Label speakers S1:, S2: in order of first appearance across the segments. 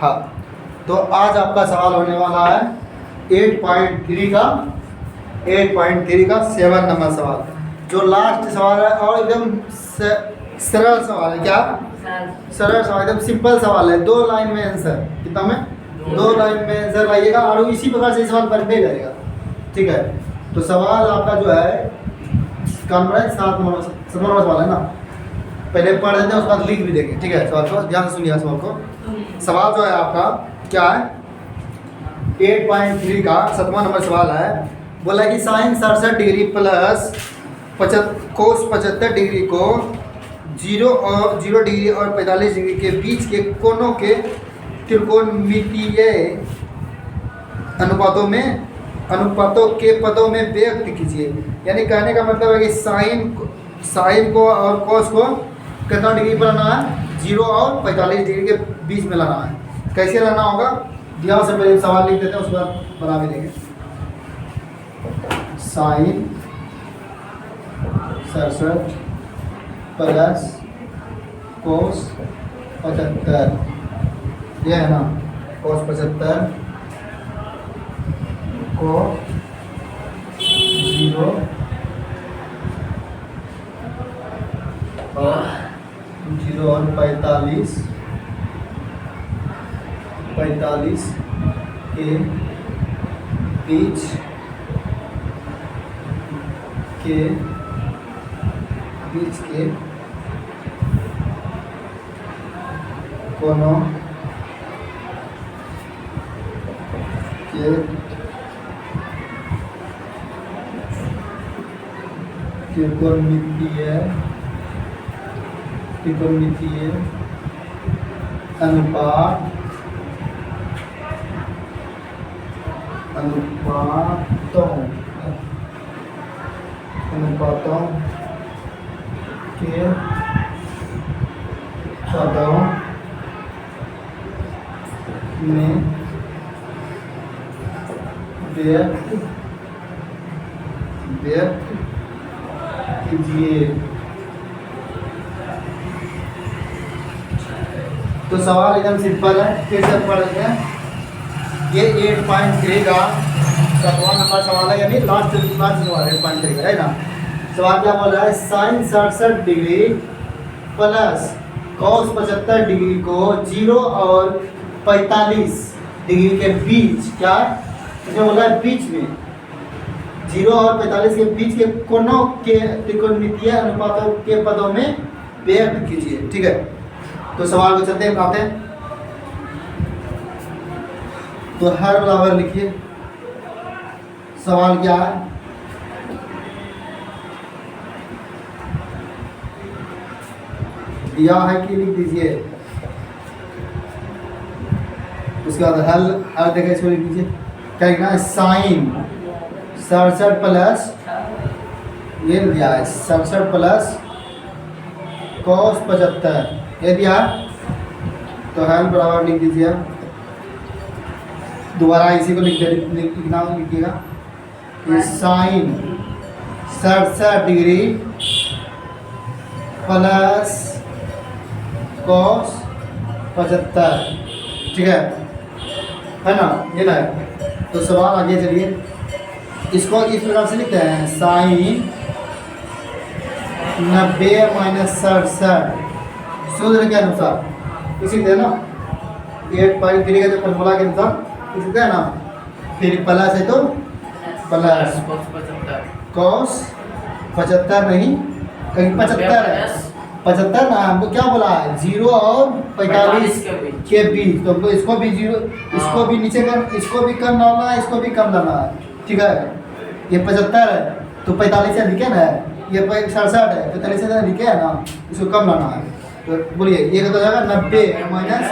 S1: हाँ, तो आज आपका सवाल होने वाला है 8.3 का 7 नंबर सवाल, जो लास्ट सवाल है और एकदम सरल सवाल है। क्या सरल सवाल, एकदम सिंपल सवाल है। 2 लाइन में आंसर, कितना में 2 लाइन में आंसर लाइएगा और इसी प्रकार से सवाल बनते रहेगा। ठीक है, तो सवाल आपका जो है कौन है 7 नंबर सवाल है ना। पहले पढ़ देते हैं, उसके बाद लिख भी देंगे। ठीक है, सवाल को ध्यान से सुनिए। सवाल को सवाल जो है आपका क्या है 8.3 का 7वां नंबर सवाल है। बोला कि sine 67 degree plus cos 75 degree को 0 डिग्री और 45 डिग्री के बीच के कोणों के त्रिकोणमितीय अनुपातों के पदों में व्यक्त कीजिए। यानी कहने का मतलब है कि साइन को और कोस को कितना डिग्री पर लाना है, 0 और 45 डिग्री के बीच में लाना है। कैसे लाना होगा, ध्यान से पहले सवाल लिख देते हैं, उसके बाद बना भी देंगे। साइन 67 प्लस कोस 75, ये है ना, कोस 75 को 0 और 45 के बीच के कोनों के त्रिकोणमितीय अनुपातों के पदों में व्यक्त कीजिए। तो सवाल एकदम सिंपल है, फिर से पढ़ लेते हैं। ये 8.3 का 7वां नंबर सवाल है, यानी लास्ट सवाल है 8.3 का, है ना। सवाल क्या बोल रहा है, sine 67 degree plus cos 75 degree को 0 और 45 डिग्री के बीच, क्या इसमें बोला है बीच में, 0 और 45 के बीच के कोनों के त्रिकोणमितीय अनुपातों के पदों में व्यक्त कीजिए। ठीक है, तो सवाल को चलते हैं, बनाते हैं। तो हर बराबर लिखिए। सवाल क्या है, दिया है कि लिख दीजिए। उसके बाद हर जगह इसको लिख दीजिए। क्या लिखना है, साइन 67 प्लस, ये दिया है 67 प्लस कॉस 75, ये दिया। तो हल बराबर लिख दीजिए। दोबारा इसी को लिखना लिखिएगा कि साइन 67 डिग्री प्लस कॉस 75, ठीक है ना, ये ना है। तो सवाल आगे चलिए, इसको इस प्रकार से लिखते हैं, साइन 90 माइनस 67 सूत्र के अनुसार इसी तरह ना 8.3 का जो फॉर्मूला के अनुसार इसी तरह ना, फिर प्लस है तो प्लस कॉस 75 नहीं, कहीं 75 है, 75 ना, हमको क्या बोला है 0 और 45 के बीच। तो इसको भी 0, इसको भी नीचे कर, इसको भी कम लाना है, इसको भी कम लाना है। ठीक है, ये 75 है तो 45 से लिखे ना, ये 67 है 45 से लिखे है ना, इसको कम लाना है। तो बोलिए ये कितना जाएगा, 90 माइनस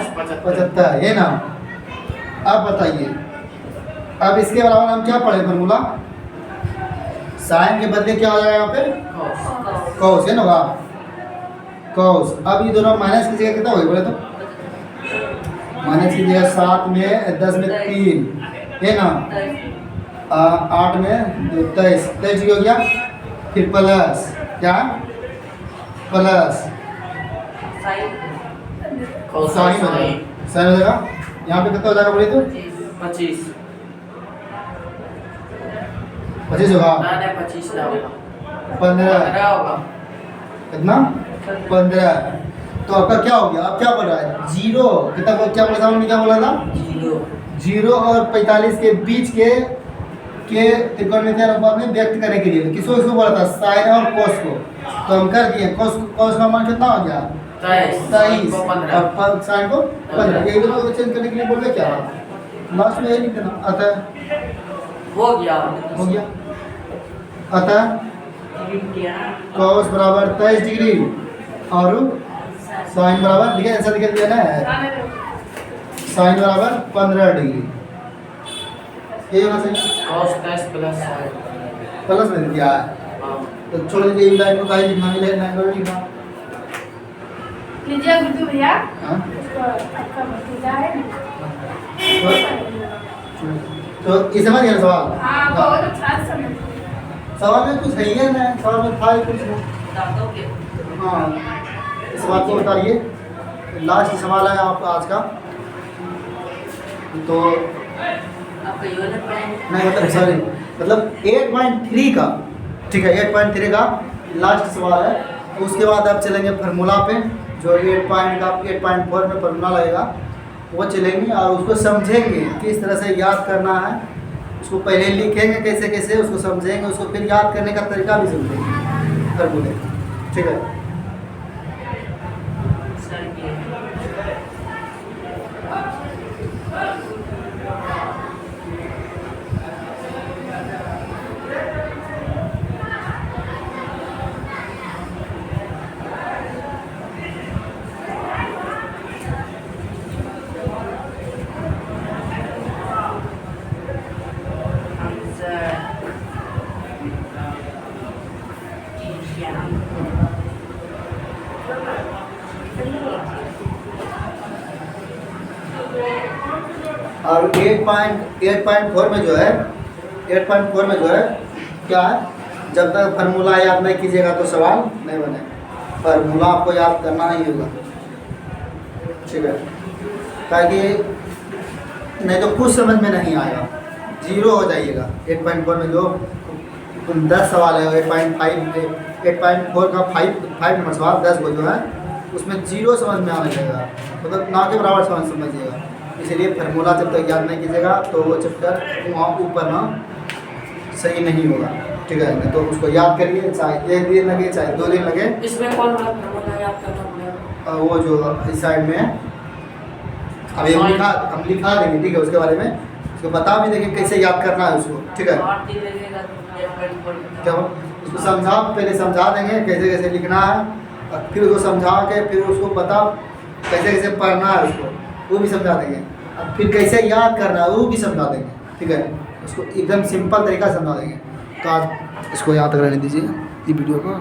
S1: 75, ये ना। अब बताइए, अब इसके बराबर हम क्या पढ़े फॉर्मूला, साइन के बदले क्या हो जाएगा यहाँ पे, कॉस है ना, वाह कॉस। अब ये दोनों माइनस की जगह कितना हो गया बोले तो, माइनस की जगह 7 में 10 में 3 है ना, 8 में 23 23 हो गया, फिर प्लस क्या प्लस साइन हो जाएगा, यहाँ पे कितना हो जाएगा बोले तो
S2: 25
S1: 25 होगा,
S2: ना 25 ना होगा
S1: 15
S2: 15 होगा
S1: कितना 15। तो आपका क्या हो गया, अब क्या बोल रहा है जीरो कितना, क्या बोला था उन्होंने, क्या बोला था 0 और 45 के बीच के त्रिकोणमितीय अनुपात में व्यक्त करने के लिए। तो किसको किसको बोला था, साइन और कोस को। तो हम कर दिए, कोस का मान कितना हो गया 23 और साइन को 15। ये दोनों को चेंज करने के लिए बोल रहे क्या, लास्ट में यही लिख देना। अतः
S2: हो गया
S1: अतः कोस बराबर 23 डिग्री और साइन बराबर, देखिए ऐसा लिख दिया ना, साइन बराबर 15 डिग्री। ये होना चाहिए
S2: cos 10 प्लस sin
S1: प्लस में दिया है।
S2: हाँ
S1: तो छोड़ दीजिए इस लाइन को, काहे लिखना है, लाइन को लिखना।
S3: लीजिए गुड्डू भैया,
S1: हाँ
S3: उसको आपका भतीजा है
S1: तो इस समझ गया सवाल।
S3: हाँ बहुत अच्छा समझ।
S1: सवाल में कुछ है ही नहीं, सवाल में था ही कुछ नहीं।
S2: दांतों के
S1: हाँ इस बात को बताइए, लास्ट सवाल है आपका आज का। तो
S2: आपका यूनिट में
S1: नहीं मतलब सॉरी, मतलब 8.3 का, ठीक है 8.3 का लास्ट सवाल है। तो उसके बाद आप चलेंगे फार्मूला पे, जो 8.4 में फार्मूला लगेगा वो चलेंगे और उसको समझेंगे किस तरह से याद करना है। उसको पहले लिखेंगे कैसे कैसे, उसको समझेंगे, उसको फिर याद करने का तरीका भी समझेंगे फार्मूले, ठीक है।
S2: सर के
S1: और 8.4 में जो है, 8.4 में जो है क्या है, जब तक फार्मूला याद नहीं कीजिएगा तो सवाल नहीं बने। फार्मूला आपको याद करना ही होगा, ठीक है, ताकि नहीं तो कुछ समझ में नहीं आएगा, जीरो हो जाइएगा। 8.4 में जो 10 सवाल है, 8.4 का 5 नंबर सवाल 10 को जो है उसमें जीरो समझ में आने लगेगा, मतलब ना के बराबर समझिएगा। इसलिए फार्मूला जब तक याद नहीं कीजिएगा तो वो चैप्टर वहाँ ऊपर ना सही नहीं होगा, ठीक है। नहीं तो उसको याद करिए, चाहे 1 दिन लगे चाहे 2 दिन लगे।
S2: इसमें कौन वाला फार्मूला याद करना पड़ेगा?
S1: वो जो इस साइड में है अभी हम लिखा देंगे, ठीक है, उसके बारे में उसको बता भी देंगे कैसे याद करना है उसको, ठीक है।
S2: 8 दिन लगेगा तो 8.4
S1: क्या उसको पहले समझा देंगे कैसे कैसे लिखना है, और फिर उसको समझा के फिर उसको बता कैसे कैसे पढ़ना है उसको, वो भी समझा देंगे। और फिर कैसे याद करना है वो भी समझा देंगे, ठीक है। उसको एकदम सिंपल तरीका से समझा देंगे। तो आज इसको याद करने दीजिए ये वीडियो को।